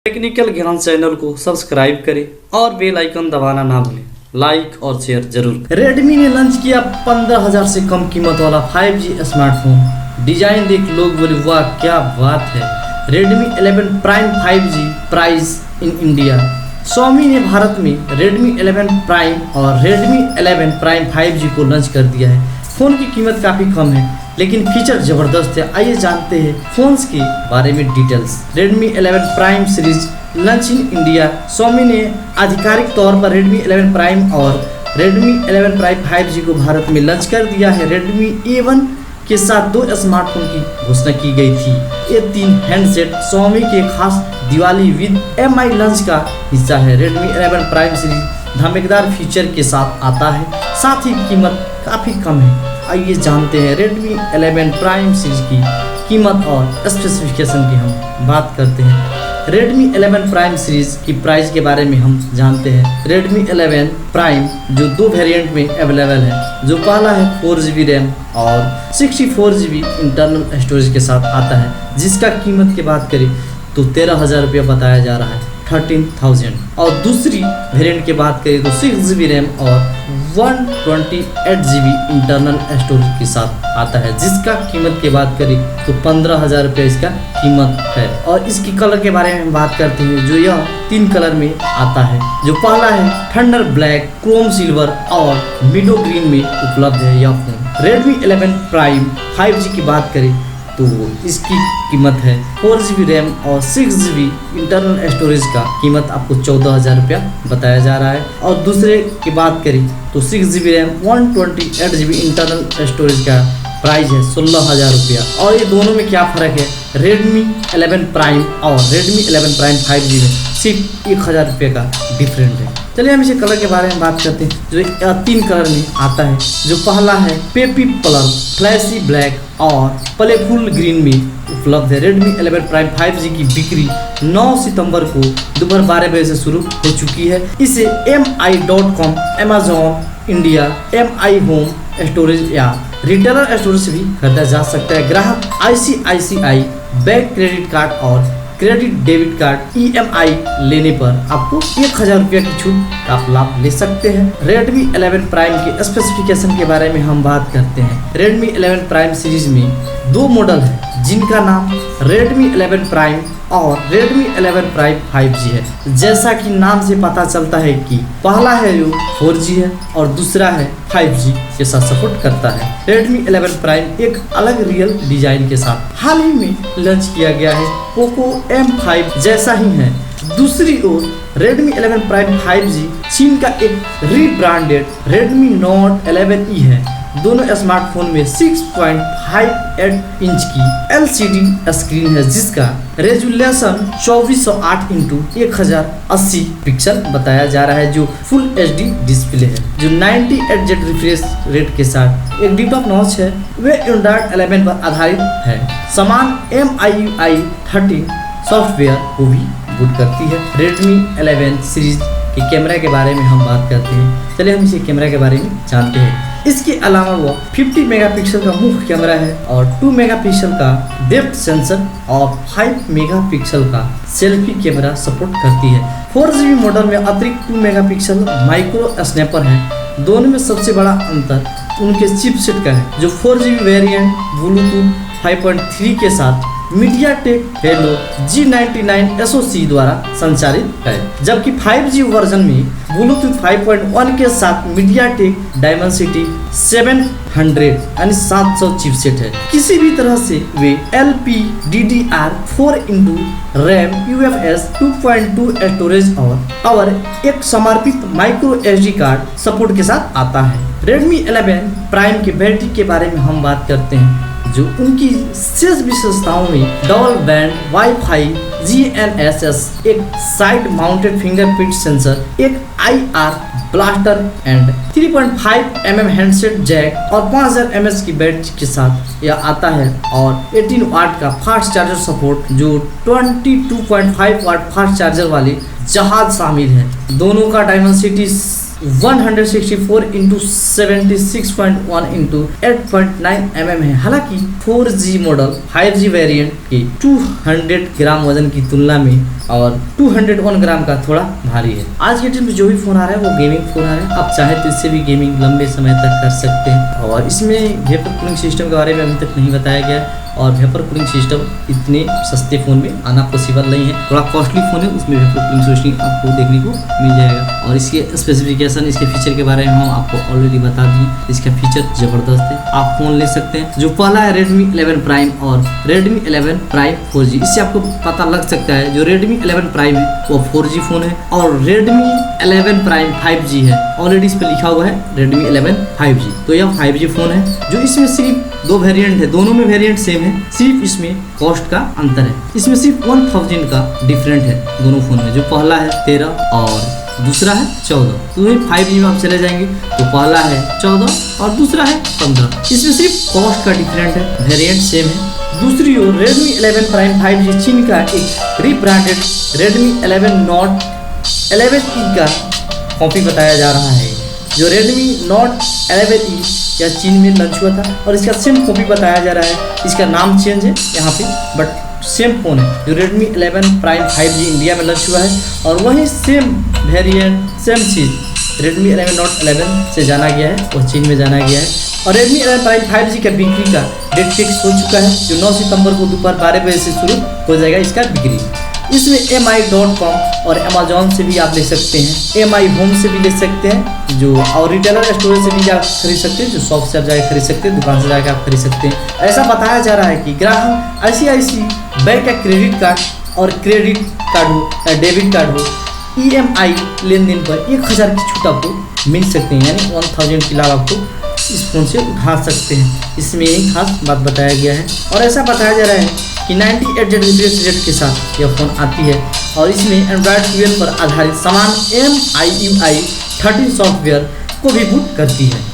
Technical ज्ञान channel को subscribe करें और बेल आइकन दबाना ना भूलें। लाइक और शेयर जरूर करें। रेडमी ने लॉन्च किया 15,000 से कम कीमत वाला 5G स्मार्टफोन। डिजाइन देख लोग बोले वाह क्या बात है। Redmi 11 Prime 5G price in India. Xiaomi ने भारत में Redmi 11 Prime और Redmi 11 Prime 5G को लॉन्च कर दिया है। फ़ोन की कीमत काफ़ी कम है लेकिन फीचर ज़बरदस्त है। आइए जानते हैं फ़ोन्स के बारे में details. Redmi 11 Prime series launch in India. Xiaomi ने आधिकारिक तौर पर Redmi 11 Prime और Redmi 11 Prime 5G को भारत में लॉन्च कर दिया है। Redmi A1 के साथ 2 स्मार्टफोन की घोषणा की गई थी। ये 3 हैंडसेट Xiaomi के खास दिवाली विद MI लॉन्च का हिस्सा है। Redmi 11 Prime सीरीज धमाकेदार फीचर के साथ आता है, साथ ही कीमत काफ़ी कम है। आइए जानते हैं Redmi 11 Prime सीरीज की कीमत और स्पेसिफिकेशन की हम बात करते हैं। Redmi 11 Prime सीरीज की प्राइस के बारे में हम जानते हैं। Redmi 11 Prime जो 2 वेरिएंट में अवेलेबल है। जो पहला है 4GB रैम और 64GB इंटरनल स्टोरेज के साथ आता है, जिसका कीमत की बात करें तो 13,000 रुपया बताया जा रहा है, 13,000। और दूसरी वेरिएंट की बात करें तो 6GB रैम और 128GB इंटरनल स्टोरेज के साथ आता है, जिसका कीमत की बात करें तो 15,000 रुपया इसका कीमत है। और इसकी कलर के बारे में हम बात करते हैं, जो यह 3 कलर में आता है। जो पहला है थंडर ब्लैक, क्रोम सिल्वर और मिडो ग्रीन में उपलब्ध है यह फोन। Redmi 11 Prime 5G की बात करें तो इसकी कीमत है 4GB रैम और 6GB इंटरनल स्टोरेज का कीमत आपको 14,000 रुपया बताया जा रहा है। और दूसरे की बात करें तो 6GB RAM 128GB internal storage का प्राइस है 16,000 रुपया। और ये दोनों में क्या फ़र्क है, Redmi 11 Prime और Redmi 11 Prime 5G में सिर्फ 1,000 रुपये का डिफरेंट है। चलिए हम इसे कलर के बारे में बात करते हैं, जो 3 कलर में आता है। जो पहला है पेपी कलर, फ्लैशी ब्लैक और प्लेफुल ग्रीन में उपलब्ध है। Redmi 11 Prime 5G की बिक्री 9 सितंबर को दोपहर 12 बजे से शुरू हो चुकी है। इसे mi.com, Amazon India, MI home storage या रिटेलर स्टोरेज से भी खरीदा जा सकता है। ग्राहक ICICI बैंक क्रेडिट कार्ड और क्रेडिट डेबिट कार्ड EMI लेने पर आपको 1,000 रुपया की छूट का आप लाभ ले सकते हैं। Redmi 11 Prime के स्पेसिफिकेशन के बारे में हम बात करते हैं। Redmi 11 Prime सीरीज में 2 मॉडल है, जिनका नाम Redmi 11 Prime और Redmi 11 Prime 5G है। जैसा कि नाम से पता चलता है कि पहला है जो 4G है और दूसरा है 5G के साथ सपोर्ट करता है। Redmi 11 Prime एक अलग रियल डिजाइन के साथ हाल ही में लॉन्च किया गया है। Poco M5 जैसा ही है। दूसरी ओर Redmi 11 Prime 5G चीन का एक रीब्रांडेड Redmi Note 11E है। दोनों स्मार्टफोन में 6.58 इंच की LCD स्क्रीन है, जिसका रेजुलेशन 2408 × 1080 पिक्सल बताया जा रहा है, जो फुल HD डिस्प्ले है। जो 98Hz रिफ्रेश रेट के साथ एक डिप नॉच है, वे एंड्रॉइड 11 पर आधारित है। समान MIUI 13 सॉफ्टवेयर को भी बूट करती है। Redmi 11 सीरीज के कैमरा के बारे में हम बात करते हैं। चलिए हम इसे कैमरा के बारे में जानते हैं। इसके अलावा वो 50 मेगापिक्सल का मुख्य कैमरा है और 2 मेगापिक्सल का डेप्थ सेंसर और 5 मेगापिक्सल का सेल्फी कैमरा सपोर्ट करती है। 4GB मॉडल में अतिरिक्त 2 मेगापिक्सल माइक्रो स्नैपर है। दोनों में सबसे बड़ा अंतर उनके चिपसेट का है। जो 4GB वेरिएंट ब्लूटूथ 5.3 के साथ मीडियाटेक हेलो G99 SoC द्वारा संचालित है, जबकि 5G वर्जन में ब्लूटूथ 5.1 के साथ मीडियाटेक डायमेंसिटी 700 यानी 700 चिपसेट है। किसी भी तरह से वे LPDDR4 × रैम UFS 2.2 स्टोरेज और एक समर्पित माइक्रो SD कार्ड सपोर्ट के साथ आता है। Redmi 11 Prime के बैटरी के बारे में हम बात करते हैं। जो उनकी शेष विशेषताओं में डबल बैंड वाईफाई GNSS, एक साइड माउंटेड फिंगरप्रिंट सेंसर, एक IR blaster and 3.5 mm handset jack और 5000 mAh की बैटरी के साथ यह आता है। और 18 वाट का फास्ट चार्जर सपोर्ट, जो 22.5 वाट फास्ट चार्जर वाले जहाज शामिल है। दोनों का डायमेंसिटी 164 इंटू 76.1 इंटू 8.9 mm है। हालांकि 4G मॉडल 5G वेरिएंट के 200 ग्राम वजन की तुलना में और 201 ग्राम का थोड़ा भारी है। आज के डेट में जो भी फोन आ रहा है वो गेमिंग फोन आ रहा है। आप चाहे तो इससे भी गेमिंग लंबे समय तक कर सकते हैं। और इसमें वेपर कूलिंग सिस्टम के बारे में अभी तक नहीं बताया गया है, और वेपर कूलिंग सिस्टम इतने सस्ते फ़ोन में आना पॉसिबल नहीं है। थोड़ा कॉस्टली फ़ोन है, उसमें वेपर कूलिंग सिस्टम आपको देखने को मिल जाएगा। और इसके स्पेसिफिकेशन, इसके फीचर के बारे में हम आपको ऑलरेडी बता दिए। इसका फीचर ज़बरदस्त है, आप फ़ोन ले सकते हैं। जो पहला है Redmi 11 Prime और Redmi 11 Prime 4G। इससे आपको पता लग सकता है जो Redmi 11 Prime है वो 4G फ़ोन है और Redmi 11 Prime 5G है। ऑलरेडी इस पर लिखा हुआ है Redmi 11 5G, तो यह 5G फ़ोन है। जो इसमें सिर्फ 2 वेरिएंट है, दोनों में वेरिएंट सेम है, सिर्फ इसमें कॉस्ट का अंतर है। इसमें सिर्फ 1000 का डिफरेंट है दोनों फोन में। जो पहला है 13 और दूसरा है 14। तो वही 5G में आप चले जाएंगे तो पहला है 14 और दूसरा है 15। इसमें सिर्फ कॉस्ट का डिफरेंट है, वेरिएंट सेम है। दूसरी ओर Redmi 11 Prime 5G चीन का एक रीब्रांडेड Redmi 11 Note 11E का कॉपी बताया जा रहा है। जो Redmi Note 11E यह चीन में लॉन्च हुआ था और इसका सेम कॉपी बताया जा रहा है। इसका नाम चेंज है यहाँ पे, बट सेम फोन है। जो Redmi 11 Prime 5G इंडिया में लॉन्च हुआ है और वही सेम वेरिएंट, सेम चीज़ Redmi 11 Note 11 से जाना गया है और चीन में जाना गया है। और Redmi 11 Prime 5G का बिक्री का डेट फिक्स हो चुका है, जो 9 सितंबर को दोपहर 12 बजे से शुरू हो जाएगा इसका बिक्री। इसमें mi.com और अमेजोन से भी आप ले सकते हैं, mi होम से भी ले सकते हैं, जो और रिटेलर स्टोर से भी आप खरीद सकते हैं, जो शॉप से आप जाकर खरीद सकते हैं, दुकान से जाकर आप खरीद सकते हैं। ऐसा बताया जा रहा है कि ग्राहक ICICI बैंक का क्रेडिट कार्ड और क्रेडिट कार्ड हो या डेबिट कार्ड हो, EMI लेन देन पर 1000 की छूट आपको मिल सकते हैं, यानी 1000 की लाभ आपको इस फोन से उठा सकते हैं। इसमें एक खास बात बताया गया है और ऐसा बताया जा रहा है कि 98 रिफ्रेश रेट के साथ यह फ़ोन आती है और इसमें Android 12 पर आधारित समान MIUI 13 सॉफ्टवेयर को भी बूट करती है।